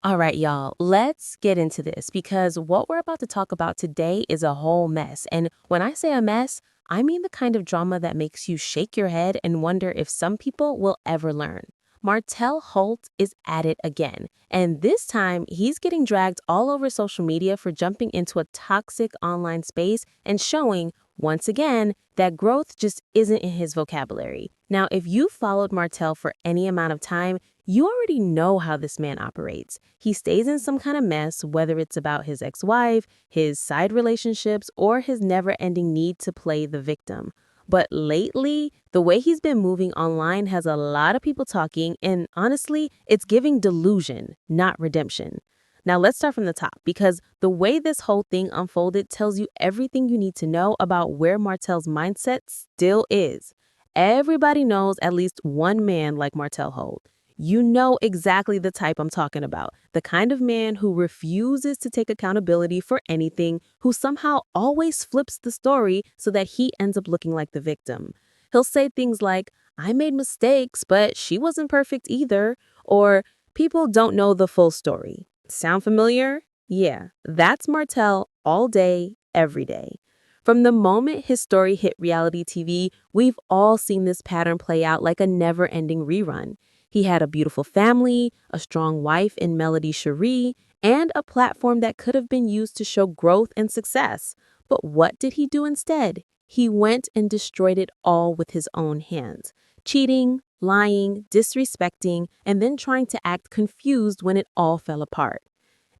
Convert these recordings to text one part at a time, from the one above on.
All right, y'all, let's get into this because what we're about to talk about today is a whole mess. And when I say a mess, I mean the kind of drama that makes you shake your head and wonder if some people will ever learn. Martell Holt is at it again, and this time he's getting dragged all over social media for jumping into a toxic online space and showing, once again, that growth just isn't in his vocabulary. Now, if you followed Martell for any amount of time, you already know how this man operates. He stays in some kind of mess, whether it's about his ex-wife, his side relationships, or his never-ending need to play the victim. But lately, the way he's been moving online has a lot of people talking, and honestly, it's giving delusion, not redemption. Now, let's start from the top because the way this whole thing unfolded tells you everything you need to know about where Martell's mindset still is. Everybody knows at least one man like Martell Holt. You know exactly the type I'm talking about. The kind of man who refuses to take accountability for anything, who somehow always flips the story so that he ends up looking like the victim. He'll say things like, I made mistakes, but she wasn't perfect either, or people don't know the full story. Sound familiar? Yeah, that's Martell all day, every day. From the moment his story hit reality TV, we've all seen this pattern play out like a never-ending rerun. He had a beautiful family, a strong wife in Melody Cherie, and a platform that could have been used to show growth and success. But what did he do instead? He went and destroyed it all with his own hands, cheating, lying, disrespecting, and then trying to act confused when it all fell apart.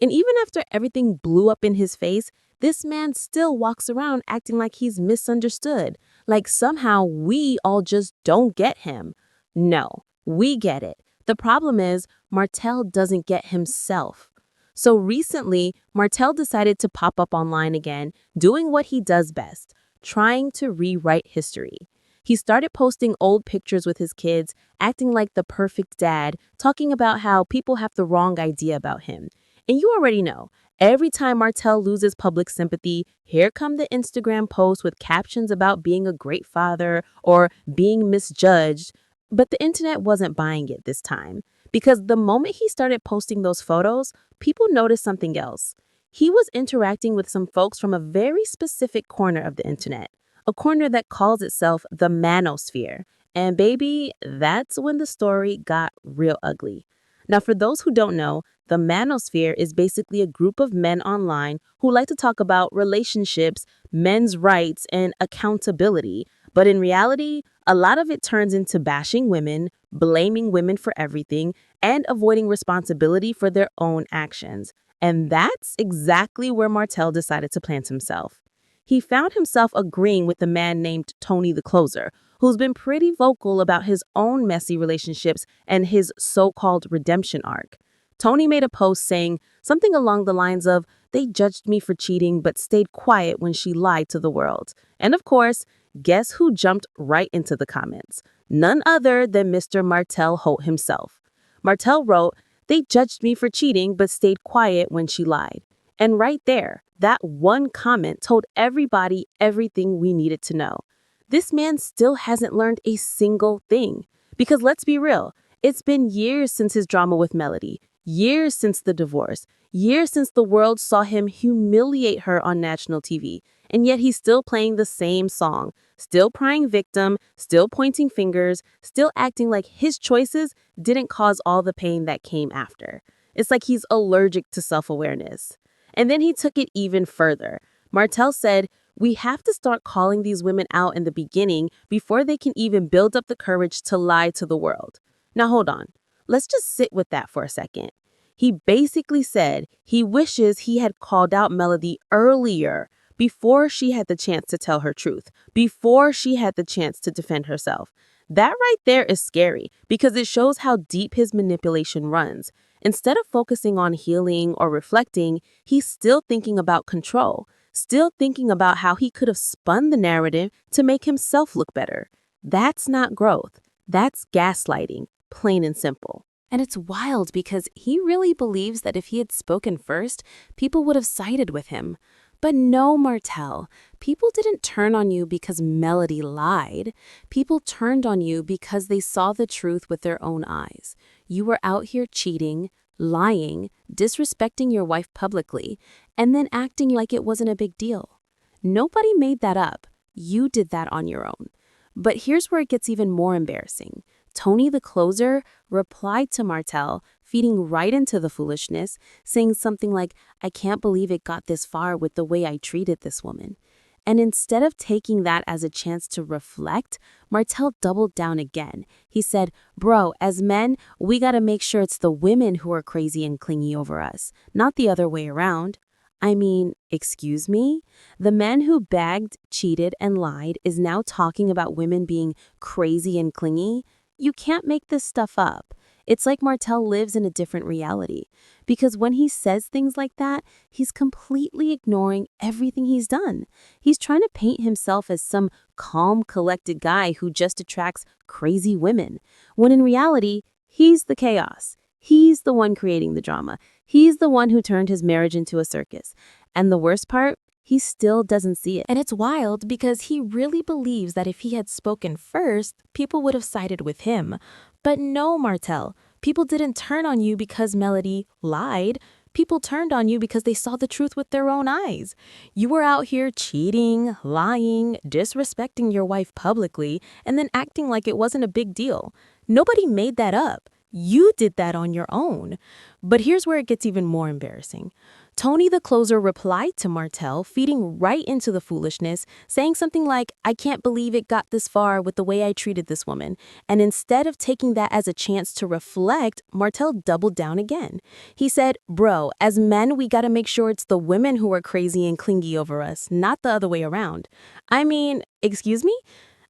And even after everything blew up in his face, this man still walks around acting like he's misunderstood, like somehow we all just don't get him. No, we get it. The problem is Martell doesn't get himself. So recently, Martell decided to pop up online again, doing what he does best, trying to rewrite history. He started posting old pictures with his kids, acting like the perfect dad, talking about how people have the wrong idea about him. And you already know, every time Martell loses public sympathy, here come the Instagram posts with captions about being a great father or being misjudged. But the internet wasn't buying it this time, because the moment he started posting those photos, people noticed something else. He was interacting with some folks from a very specific corner of the internet, a corner that calls itself the manosphere. And baby, that's when the story got real ugly. Now, for those who don't know, the manosphere is basically a group of men online who like to talk about relationships, men's rights, and accountability. But in reality, a lot of it turns into bashing women, blaming women for everything, and avoiding responsibility for their own actions. And that's exactly where Martell decided to plant himself. He found himself agreeing with a man named Tony the Closer, who's been pretty vocal about his own messy relationships and his so-called redemption arc. Tony made a post saying something along the lines of, they judged me for cheating but stayed quiet when she lied to the world. And of course, guess who jumped right into the comments? None other than Mr. Martell Holt himself. Martell wrote, they judged me for cheating but stayed quiet when she lied. And right there, that one comment told everybody everything we needed to know. This man still hasn't learned a single thing. Because let's be real, it's been years since his drama with Melody, years since the divorce, years since the world saw him humiliate her on national TV. And yet he's still playing the same song, still prying victim, still pointing fingers, still acting like his choices didn't cause all the pain that came after. It's like he's allergic to self-awareness. And then he took it even further. Martell said, we have to start calling these women out in the beginning before they can even build up the courage to lie to the world. Now hold on. Let's just sit with that for a second. He basically said he wishes he had called out Melody earlier, before she had the chance to tell her truth, before she had the chance to defend herself. That right there is scary because it shows how deep his manipulation runs. Instead of focusing on healing or reflecting, he's still thinking about control, still thinking about how he could have spun the narrative to make himself look better. That's not growth. That's gaslighting, plain and simple. And it's wild because he really believes that if he had spoken first, people would have sided with him. But no, Martell, people didn't turn on you because Melody lied. People turned on you because they saw the truth with their own eyes. You were out here cheating, lying, disrespecting your wife publicly, and then acting like it wasn't a big deal. Nobody made that up. You did that on your own. But here's where it gets even more embarrassing. Tony the closer replied to Martell, feeding right into the foolishness, saying something like, "I can't believe it got this far with the way I treated this woman." And instead of taking that as a chance to reflect, Martell doubled down again. He said, "Bro, as men, we gotta make sure it's the women who are crazy and clingy over us, not the other way around." I mean, excuse me? The man who begged, cheated, and lied is now talking about women being crazy and clingy? You can't make this stuff up. It's like Martell lives in a different reality. Because when he says things like that, he's completely ignoring everything he's done. He's trying to paint himself as some calm, collected guy who just attracts crazy women, when in reality, he's the chaos. He's the one creating the drama. He's the one who turned his marriage into a circus. And the worst part, he still doesn't see it. And it's wild because he really believes that if he had spoken first, people would have sided with him. But no, Martell, people didn't turn on you because Melody lied. People turned on you because they saw the truth with their own eyes. You were out here cheating, lying, disrespecting your wife publicly, and then acting like it wasn't a big deal. Nobody made that up. You did that on your own. But here's where it gets even more embarrassing. Tony the closer replied to Martell, feeding right into the foolishness, saying something like, "I can't believe it got this far with the way I treated this woman." And instead of taking that as a chance to reflect, Martell doubled down again. He said, "Bro, as men, we gotta make sure it's the women who are crazy and clingy over us, not the other way around." I mean, excuse me?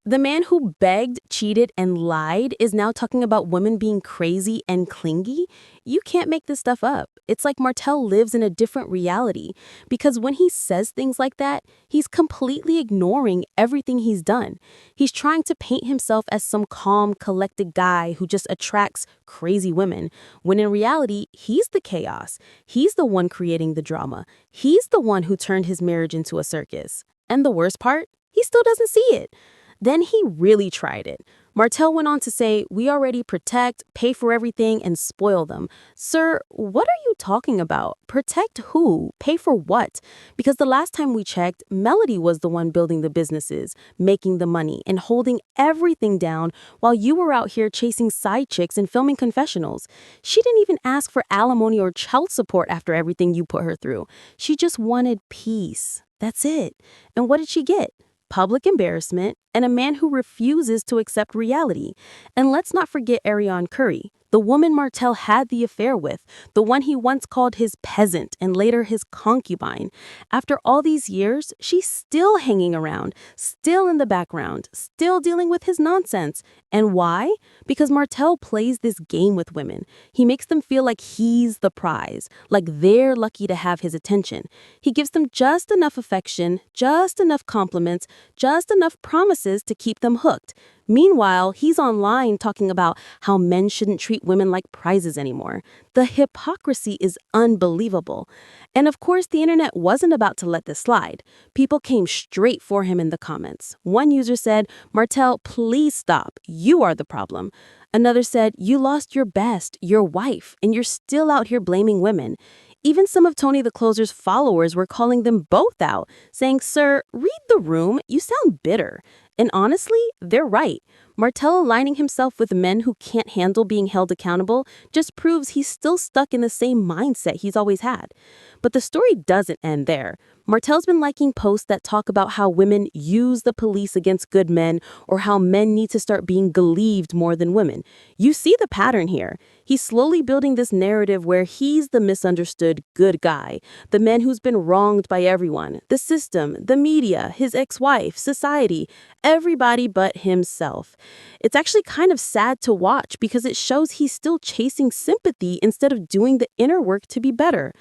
The man who begged, cheated, and lied is now talking about women being crazy and clingy? You can't make this stuff up. It's like Martell lives in a different reality, because when he says things like that, he's completely ignoring everything he's done. He's trying to paint himself as some calm, collected guy who just attracts crazy women, when in reality, he's the chaos. He's the one creating the drama. He's the one who turned his marriage into a circus. And the worst part, he still doesn't see it. Then he really tried it. Martell went on to say, "We already protect, pay for everything, and spoil them." Sir, what are you talking about? Protect who? Pay for what? Because the last time we checked, Melody was the one building the businesses, making the money, and holding everything down while you were out here chasing side chicks and filming confessionals. She didn't even ask for alimony or child support after everything you put her through. She just wanted peace. That's it. And what did she get? Public embarrassment, and a man who refuses to accept reality. And let's not forget Ariane Curry, the woman Martell had the affair with, the one he once called his peasant and later his concubine. After all these years, she's still hanging around, still in the background, still dealing with his nonsense. And why? Because Martell plays this game with women. He makes them feel like he's the prize, like they're lucky to have his attention. He gives them just enough affection, just enough compliments, just enough promises to keep them hooked. Meanwhile, he's online talking about how men shouldn't treat women like prizes anymore. The hypocrisy is unbelievable. And of course, the internet wasn't about to let this slide. People came straight for him in the comments. One user said, "Martell, please stop. You are the problem." Another said, "You lost your best, your wife, and you're still out here blaming women." Even some of Tony the Closer's followers were calling them both out, saying, "Sir, read the room. You sound bitter." And honestly, they're right. Martell aligning himself with men who can't handle being held accountable just proves he's still stuck in the same mindset he's always had. But the story doesn't end there. Martell's been liking posts that talk about how women use the police against good men, or how men need to start being believed more than women. You see the pattern here. He's slowly building this narrative where he's the misunderstood good guy, the man who's been wronged by everyone, the system, the media, his ex-wife, society, everybody but himself. It's actually kind of sad to watch because it shows he's still chasing sympathy instead of doing the inner work to be better.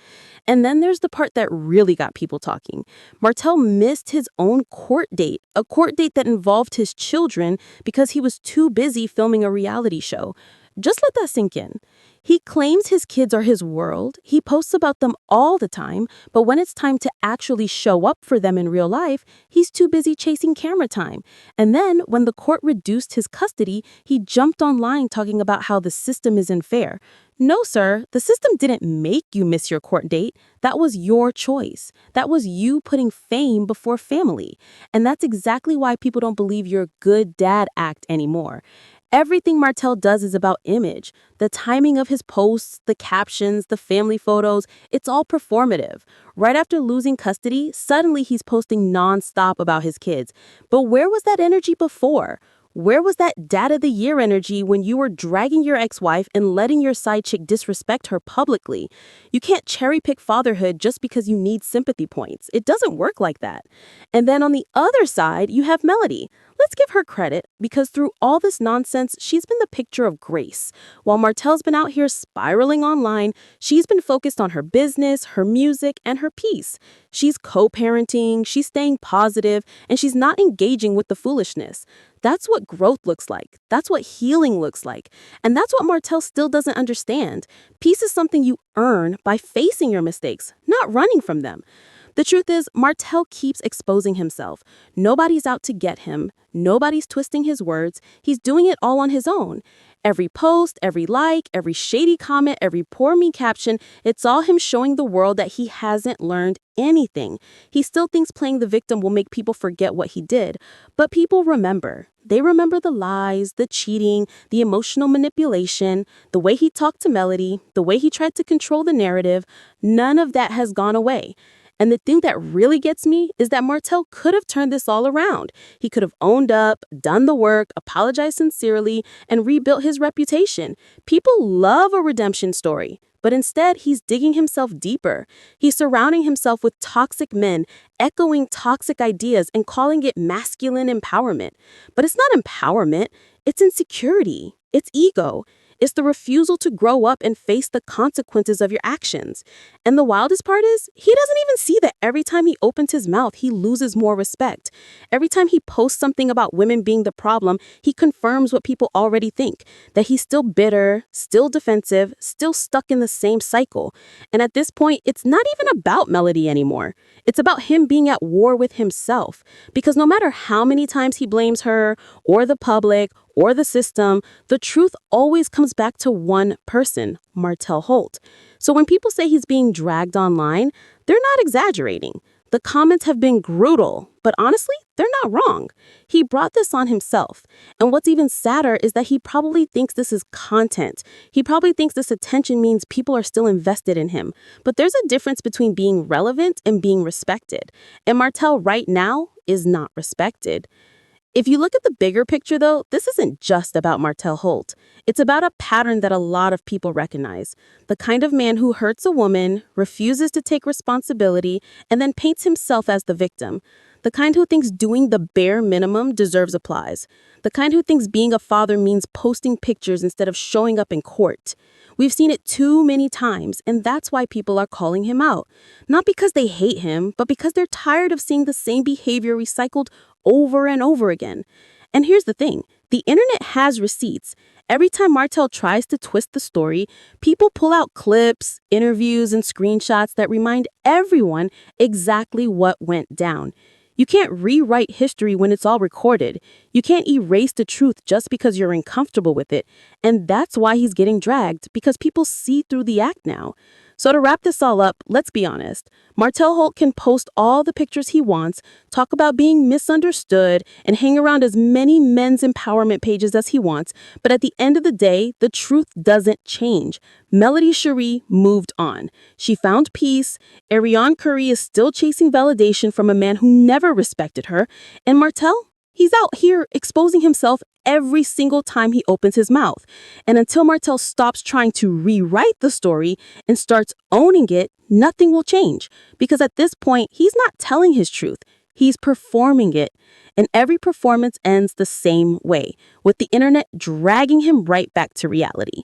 And then there's the part that really got people talking. Martell missed his own court date, a court date that involved his children because he was too busy filming a reality show. Just let that sink in. He claims his kids are his world. He posts about them all the time, but when it's time to actually show up for them in real life, he's too busy chasing camera time. And then when the court reduced his custody, he jumped online talking about how the system isn't fair. No, sir, the system didn't make you miss your court date. That was your choice. That was you putting fame before family. And that's exactly why people don't believe your good dad act anymore. Everything Martell does is about image. The timing of his posts, the captions, the family photos, it's all performative. Right after losing custody, suddenly he's posting nonstop about his kids. But where was that energy before? Where was that dad of the year energy when you were dragging your ex-wife and letting your side chick disrespect her publicly? You can't cherry pick fatherhood just because you need sympathy points. It doesn't work like that. And then on the other side, you have Melody. Let's give her credit because through all this nonsense, she's been the picture of grace. While Martell's been out here spiraling online, she's been focused on her business, her music, and her peace. She's co-parenting, she's staying positive, and she's not engaging with the foolishness. That's what growth looks like. That's what healing looks like. And that's what Martell still doesn't understand. Peace is something you earn by facing your mistakes, not running from them. The truth is, Martell keeps exposing himself. Nobody's out to get him. Nobody's twisting his words. He's doing it all on his own. Every post, every like, every shady comment, every poor me caption, it's all him showing the world that he hasn't learned anything. He still thinks playing the victim will make people forget what he did. But people remember. They remember the lies, the cheating, the emotional manipulation, the way he talked to Melody, the way he tried to control the narrative. None of that has gone away. And the thing that really gets me is that Martell could have turned this all around. He could have owned up, done the work, apologized sincerely, and rebuilt his reputation. People love a redemption story. But instead, he's digging himself deeper. He's surrounding himself with toxic men, echoing toxic ideas and calling it masculine empowerment. But it's not empowerment, it's insecurity, it's ego. It's the refusal to grow up and face the consequences of your actions. And the wildest part is, he doesn't even see that every time he opens his mouth, he loses more respect. Every time he posts something about women being the problem, he confirms what people already think, that he's still bitter, still defensive, still stuck in the same cycle. And at this point, it's not even about Melody anymore. It's about him being at war with himself. Because no matter how many times he blames her, or the public, or the system, the truth always comes back to one person, Martell Holt. So when people say he's being dragged online, they're not exaggerating. The comments have been brutal, but honestly, they're not wrong. He brought this on himself. And what's even sadder is that he probably thinks this is content. He probably thinks this attention means people are still invested in him. But there's a difference between being relevant and being respected. And Martell right now is not respected. If you look at the bigger picture, though, this isn't just about Martell Holt. It's about a pattern that a lot of people recognize. The kind of man who hurts a woman, refuses to take responsibility, and then paints himself as the victim. The kind who thinks doing the bare minimum deserves applause. The kind who thinks being a father means posting pictures instead of showing up in court. We've seen it too many times, and that's why people are calling him out. Not because they hate him, but because they're tired of seeing the same behavior recycled over and over again. And here's the thing, the internet has receipts. Every time Martell tries to twist the story, people pull out clips, interviews, and screenshots that remind everyone exactly what went down. You can't rewrite history when it's all recorded. You can't erase the truth just because you're uncomfortable with it. And that's why he's getting dragged, because people see through the act now. So to wrap this all up, let's be honest. Martell Holt can post all the pictures he wants, talk about being misunderstood, and hang around as many men's empowerment pages as he wants. But at the end of the day, the truth doesn't change. Melody Cherie moved on. She found peace. Ariane Curry is still chasing validation from a man who never respected her. And Martell? He's out here exposing himself every single time he opens his mouth. And until Martell stops trying to rewrite the story and starts owning it, nothing will change. Because at this point, he's not telling his truth. He's performing it. And every performance ends the same way, with the internet dragging him right back to reality.